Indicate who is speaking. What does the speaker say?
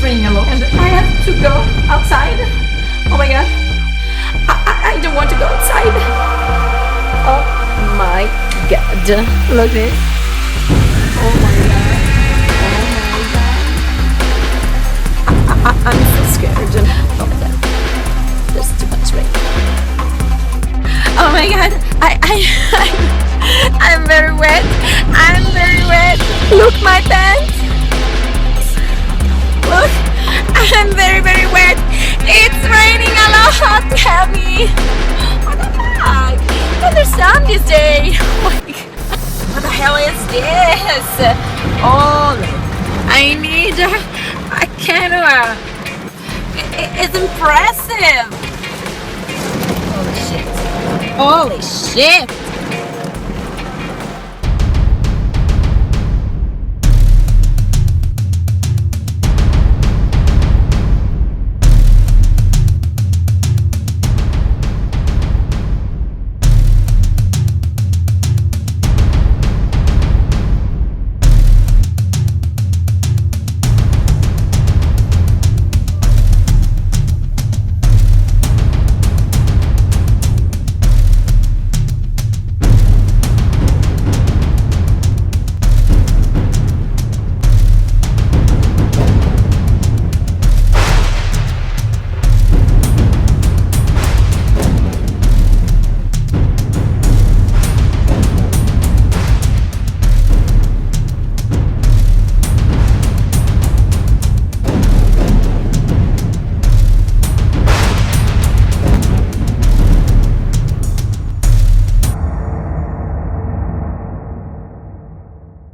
Speaker 1: raining a lot and I have to go outside. Oh my god. I don't want to go outside. Oh my god. Look at this. Oh my god. Oh my god. I'm so scared. Oh my god. There's too much rain. Oh my god. I'm very wet. I'm very wet. Look my pants. Look. I'm very wet. It's raining a lot. Help me. What the fuck? Thunderstorm this day. Oh my god. What the hell is this? Oh, I need a camera. It's impressive. Holy shit. Holy shit.